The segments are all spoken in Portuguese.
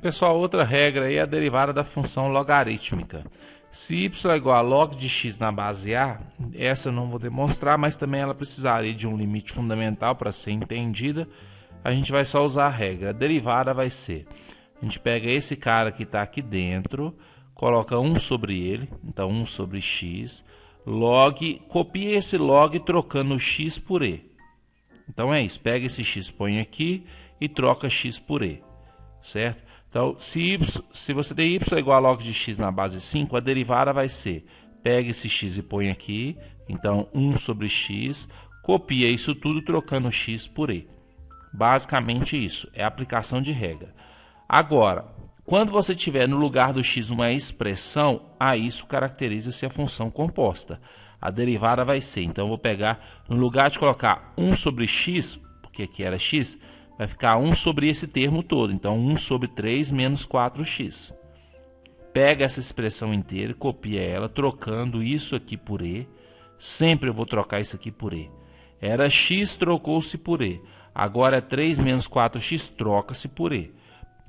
Pessoal, outra regra aí é a derivada da função logarítmica. Se y é igual a log de x na base a, essa eu não vou demonstrar, mas também ela precisaria de um limite fundamental para ser entendida. A gente vai só usar a regra. A derivada vai ser, a gente pega esse cara que está aqui dentro, coloca 1 sobre ele, então 1 sobre x, log, copia esse log trocando x por e. Então é isso, pega esse x, põe aqui e troca x por e, certo? Então, se você tem y igual a log de x na base 5, a derivada vai ser, pega esse x e põe aqui, então 1 sobre x, copia isso tudo trocando x por e. Basicamente isso, é a aplicação de regra. Agora, quando você tiver no lugar do x uma expressão, isso caracteriza-se a função composta. A derivada vai ser, então eu vou pegar, no lugar de colocar 1 sobre x, porque aqui era x, vai ficar 1 sobre esse termo todo, então 1 sobre 3 menos 4x. Pega essa expressão inteira e copia ela, trocando isso aqui por e. Sempre eu vou trocar isso aqui por e. Era x, trocou-se por e. Agora é 3 menos 4x, troca-se por e.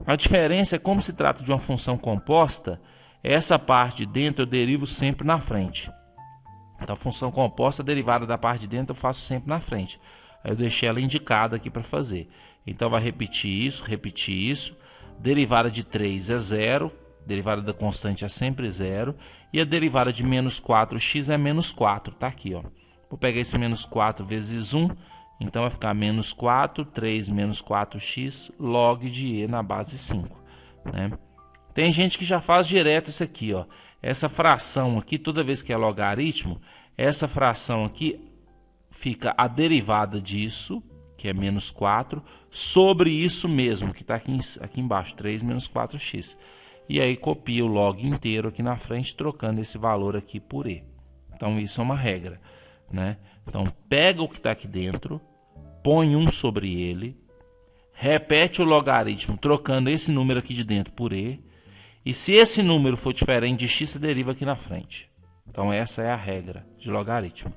A diferença é como se trata de uma função composta, essa parte de dentro eu derivo sempre na frente. Então a função composta, a derivada da parte de dentro eu faço sempre na frente. Aí eu deixei ela indicada aqui para fazer. Então vai repetir isso. Derivada de 3 é 0, derivada da constante é sempre 0. E a derivada de menos 4x é menos 4, tá aqui, ó. Vou pegar esse menos 4 vezes 1, então vai ficar menos 4, 3 menos 4x, log de e na base 5. Né? Tem gente que já faz direto isso aqui, ó. Essa fração aqui, toda vez que é logaritmo, essa fração aqui fica a derivada disso, que é menos 4, sobre isso mesmo, que está aqui embaixo, 3 menos 4x. E aí copia o log inteiro aqui na frente, trocando esse valor aqui por e. Então isso é uma regra, né? Então pega o que está aqui dentro, põe 1 sobre ele, repete o logaritmo, trocando esse número aqui de dentro por e. E se esse número for diferente de x, você deriva aqui na frente. Então essa é a regra de logaritmo.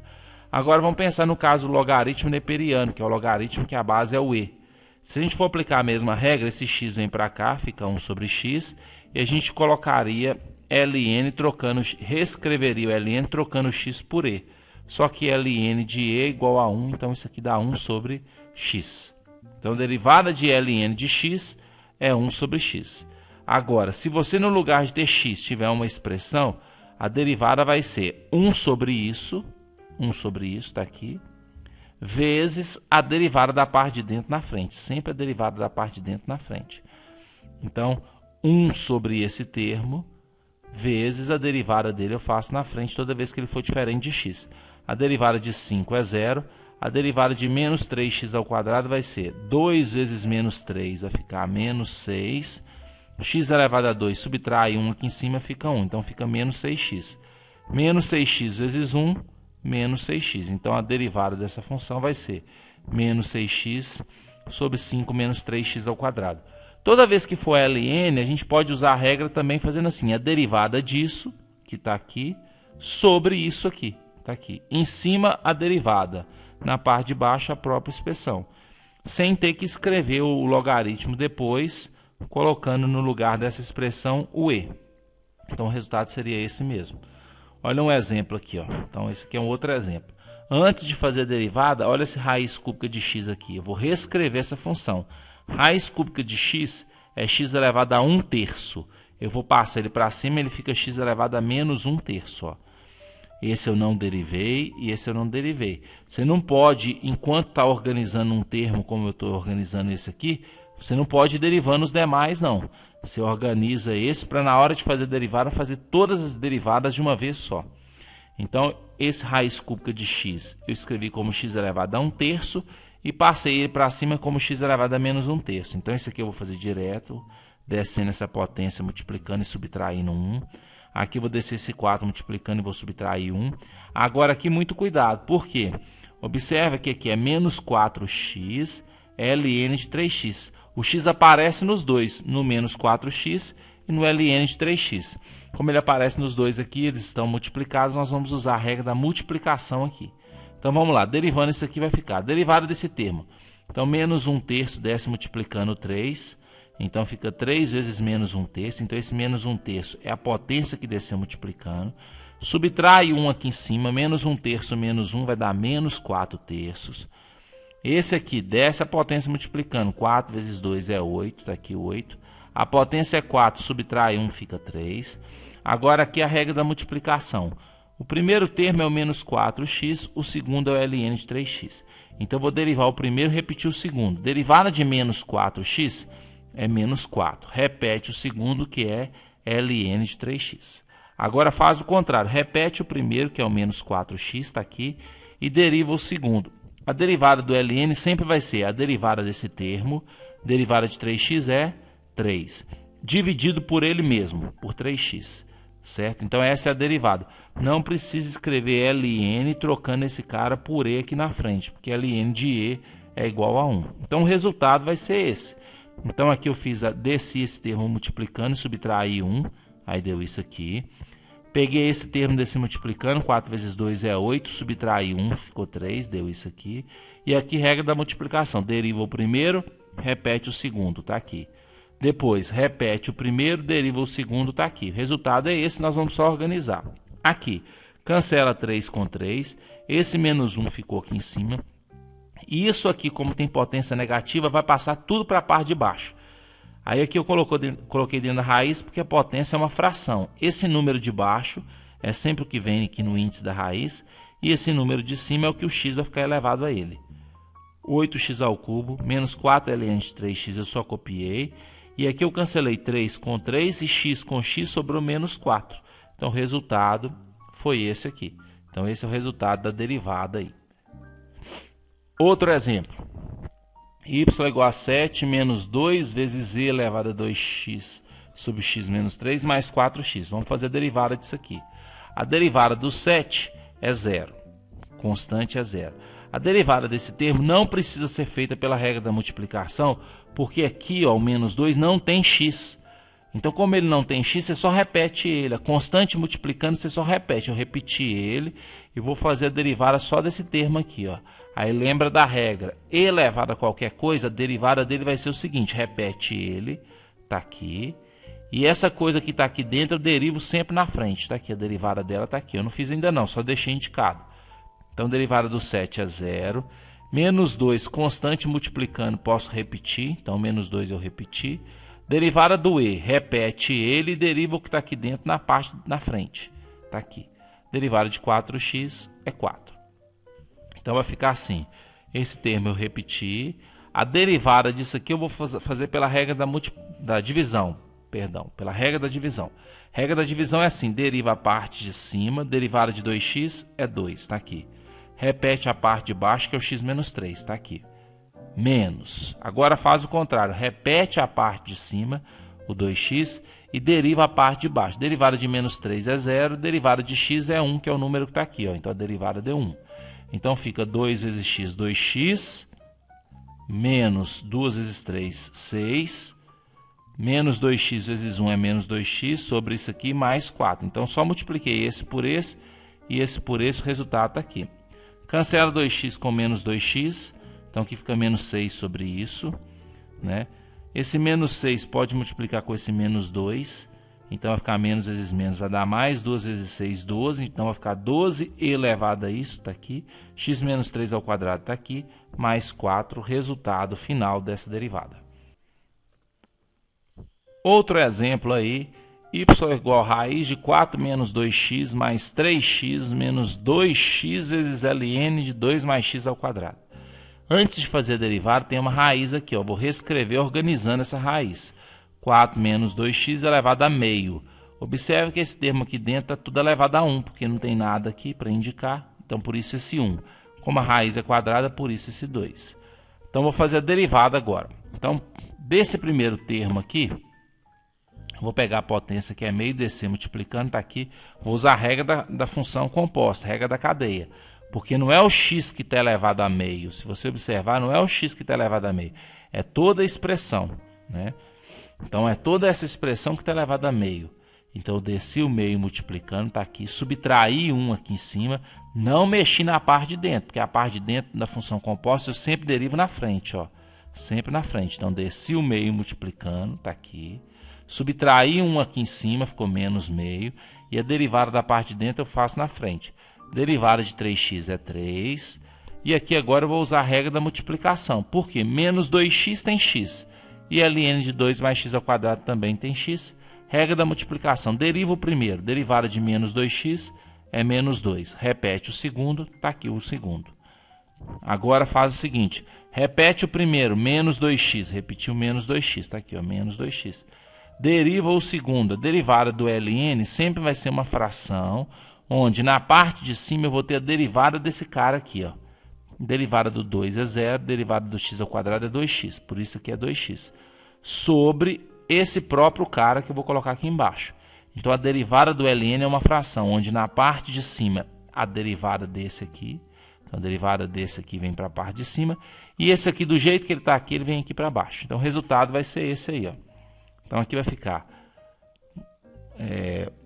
Agora vamos pensar no caso do logaritmo neperiano, que é o logaritmo que a base é o e. Se a gente for aplicar a mesma regra, esse x vem para cá, fica 1 sobre x, e a gente colocaria ln trocando, reescreveria o ln trocando x por e. Só que ln de e é igual a 1, então isso aqui dá 1 sobre x. Então a derivada de ln de x é 1 sobre x. Agora, se você no lugar de ter x tiver uma expressão, a derivada vai ser 1 sobre isso, está aqui, vezes a derivada da parte de dentro na frente. Sempre a derivada da parte de dentro na frente. Então, 1 sobre esse termo, vezes a derivada dele eu faço na frente toda vez que ele for diferente de x. A derivada de 5 é 0. A derivada de menos 3x ao quadrado vai ser 2 vezes menos 3, vai ficar menos 6. X elevado a 2, subtrai 1 aqui em cima, fica 1. Então, fica menos 6x. Menos 6x vezes 1, menos 6x. Então, a derivada dessa função vai ser menos 6x sobre 5 menos 3x ao quadrado. Toda vez que for ln, a gente pode usar a regra também fazendo assim. A derivada disso, que está aqui, sobre isso aqui. Está aqui. Em cima, a derivada. Na parte de baixo, a própria expressão. Sem ter que escrever o logaritmo depois, colocando no lugar dessa expressão o e. Então, o resultado seria esse mesmo. Olha um exemplo aqui, ó. Então, esse aqui é um outro exemplo. Antes de fazer a derivada, olha essa raiz cúbica de x aqui. Eu vou reescrever essa função. Raiz cúbica de x é x elevado a 1/3. Eu vou passar ele para cima, ele fica x elevado a menos 1/3. Ó. Esse eu não derivei e esse eu não derivei. Você não pode, enquanto está organizando um termo, como eu estou organizando esse aqui, você não pode ir derivando os demais, não. Você organiza esse para, na hora de fazer a derivada, fazer todas as derivadas de uma vez só. Então, esse raiz cúbica de x, eu escrevi como x elevado a 1/3 e passei ele para cima como x elevado a menos 1/3. Então, isso aqui eu vou fazer direto, descendo essa potência, multiplicando e subtraindo 1. Aqui eu vou descer esse 4, multiplicando e vou subtrair 1. Agora, aqui, muito cuidado. Por quê? Observa que aqui é menos 4x, ln de 3x. O x aparece nos dois, no menos 4x e no ln de 3x. Como ele aparece nos dois aqui, eles estão multiplicados, nós vamos usar a regra da multiplicação aqui. Então vamos lá, derivando isso aqui vai ficar, derivada desse termo. Então menos 1/3 desce multiplicando 3, Então fica 3 vezes menos 1/3. Então esse menos 1/3 é a potência que desceu multiplicando. Subtrai 1 aqui em cima, menos 1/3 menos 1 vai dar menos 4/3. Esse aqui desce a potência multiplicando. 4 vezes 2 é 8, está aqui 8. A potência é 4, subtrai 1, fica 3. Agora aqui a regra da multiplicação. O primeiro termo é o menos 4x, o segundo é o ln de 3x. Então eu vou derivar o primeiro e repetir o segundo. Derivada de menos 4x é menos 4. Repete o segundo, que é ln de 3x. Agora faz o contrário. Repete o primeiro, que é o menos 4x, está aqui, e deriva o segundo. A derivada do ln sempre vai ser a derivada desse termo. Derivada de 3x é 3. Dividido por ele mesmo, por 3x. Certo? Então essa é a derivada. Não precisa escrever ln trocando esse cara por e aqui na frente, porque ln de e é igual a 1. Então o resultado vai ser esse. Então aqui eu desci esse termo multiplicando e subtraí 1, aí deu isso aqui. Peguei esse termo desse multiplicando, 4 vezes 2 é 8, subtraí 1, ficou 3, deu isso aqui. E aqui regra da multiplicação, deriva o primeiro, repete o segundo, tá aqui. Depois, repete o primeiro, deriva o segundo, está aqui. O resultado é esse, nós vamos só organizar. Aqui, cancela 3 com 3. Esse menos 1 ficou aqui em cima. E isso aqui, como tem potência negativa, vai passar tudo para a parte de baixo. Aí aqui eu coloquei dentro da raiz, porque a potência é uma fração. Esse número de baixo é sempre o que vem aqui no índice da raiz. E esse número de cima é o que o x vai ficar elevado a ele. 8x ao cubo, menos 4 ln de 3x, eu só copiei. E aqui eu cancelei 3 com 3 e x com x sobrou menos 4. Então o resultado foi esse aqui. Então esse é o resultado da derivada aí. Outro exemplo. Y igual a 7 menos 2 vezes e elevado a 2x sobre x menos 3 mais 4x. Vamos fazer a derivada disso aqui. A derivada do 7 é 0. Constante é 0. A derivada desse termo não precisa ser feita pela regra da multiplicação, porque aqui, ó, o menos 2 não tem x. Então, como ele não tem x, você só repete ele. A constante multiplicando, você só repete. Eu repeti ele e vou fazer a derivada só desse termo aqui, ó. Aí lembra da regra. E elevado a qualquer coisa, a derivada dele vai ser o seguinte. Repete ele, tá aqui. E essa coisa que está aqui dentro, eu derivo sempre na frente. Tá aqui, a derivada dela está aqui. Eu não fiz ainda não, só deixei indicado. Então, derivada do 7 é 0. Menos 2, constante multiplicando, posso repetir. Então, menos 2 eu repeti. Derivada do e, repete ele e deriva o que está aqui dentro na parte na frente. Está aqui. Derivada de 4x é 4. Então, vai ficar assim. Esse termo eu repeti. A derivada disso aqui eu vou fazer pela regra da divisão. Perdão, pela regra da divisão. Regra da divisão é assim. Deriva a parte de cima. Derivada de 2x é 2. Está aqui. Repete a parte de baixo, que é o x menos 3, está aqui. Menos. Agora faz o contrário. Repete a parte de cima, o 2x, e deriva a parte de baixo. Derivada de menos 3 é 0, derivada de x é 1, que é o número que está aqui, ó. Então a derivada deu 1. Então fica 2 vezes x, 2x, menos 2 vezes 3, 6, menos 2x vezes 1 é menos 2x, sobre isso aqui, mais 4. Então só multipliquei esse por esse, e esse por esse, o resultado está aqui. Cancela 2x com menos 2x, então aqui fica menos 6 sobre isso, né? Esse menos 6 pode multiplicar com esse menos 2, então vai ficar menos vezes menos, vai dar mais, 2 vezes 6, 12, então vai ficar 12 elevado a isso, está aqui, x menos 3 ao quadrado está aqui, mais 4, resultado final dessa derivada. Outro exemplo aí, y igual a raiz de 4 menos 2x mais 3x menos 2x vezes ln de 2 mais x ao quadrado. Antes de fazer a derivada, tem uma raiz aqui, ó. Vou reescrever organizando essa raiz. 4 menos 2x elevado a meio. Observe que esse termo aqui dentro está tudo elevado a 1, porque não tem nada aqui para indicar. Então, por isso esse 1. Como a raiz é quadrada, por isso esse 2. Então, vou fazer a derivada agora. Então, desse primeiro termo aqui, vou pegar a potência que é meio, descer multiplicando, está aqui. Vou usar a regra da função composta, regra da cadeia. Porque não é o x que está elevado a meio. Se você observar, não é o x que está elevado a meio. É toda a expressão, né? Então, é toda essa expressão que está elevada a meio. Então, eu desci o meio multiplicando, está aqui. Subtraí 1 aqui em cima. Não mexi na parte de dentro, porque a parte de dentro da função composta eu sempre derivo na frente, ó. sempre na frente. Então, desci o meio multiplicando, está aqui. Subtraí 1 aqui em cima, ficou menos meio. E a derivada da parte de dentro eu faço na frente. Derivada de 3x é 3. E aqui agora eu vou usar a regra da multiplicação. Por quê? Menos 2x tem x. E ln de 2 mais x ao quadrado também tem x. Regra da multiplicação. Deriva o primeiro. Derivada de menos 2x é menos 2. Repete o segundo, está aqui o segundo. Agora faz o seguinte. Repete o primeiro, menos 2x. Repetiu menos 2x, está aqui, ó, menos 2x. Deriva o segundo. A derivada do ln sempre vai ser uma fração, onde na parte de cima eu vou ter a derivada desse cara aqui, ó. Derivada do 2 é 0, derivada do x ao quadrado é 2x, por isso aqui é 2x. Sobre esse próprio cara que eu vou colocar aqui embaixo. Então a derivada do ln é uma fração, onde na parte de cima a derivada desse aqui, então a derivada desse aqui vem para a parte de cima, e esse aqui do jeito que ele está aqui, ele vem aqui para baixo. Então o resultado vai ser esse aí, ó. Então aqui vai ficar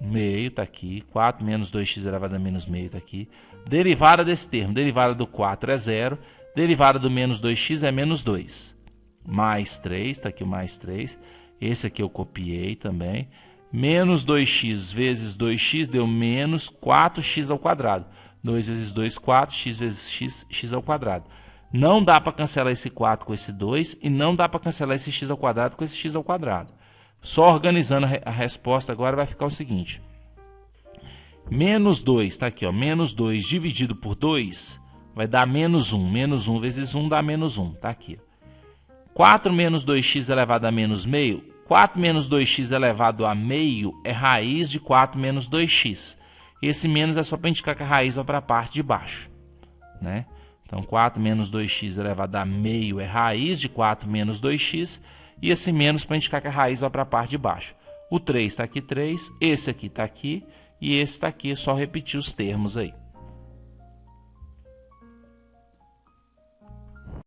meio, está aqui, 4 menos 2x elevado a menos meio, está aqui. Derivada desse termo, derivada do 4 é 0, derivada do menos 2x é menos 2. Mais 3, está aqui o mais 3. Esse aqui eu copiei também. Menos 2x vezes 2x deu menos 4x ao quadrado. 2 vezes 2, 4, x vezes x, x ao quadrado. Não dá para cancelar esse 4 com esse 2 e não dá para cancelar esse x ao quadrado com esse x ao quadrado. Só organizando a resposta agora vai ficar o seguinte. Menos 2, está aqui, ó, menos 2 dividido por 2 vai dar menos 1. Menos 1 vezes 1 dá menos 1, está aqui. 4 menos 2x elevado a menos meio. 4 menos 2x elevado a meio é raiz de 4 menos 2x. Esse menos é só para indicar que a raiz vai para a parte de baixo, né? Então, 4 menos 2x elevado a meio é raiz de 4 menos 2x. E esse menos para indicar que a raiz vai para a parte de baixo. O 3 está aqui, 3. Esse aqui está aqui. E esse está aqui. É só repetir os termos aí.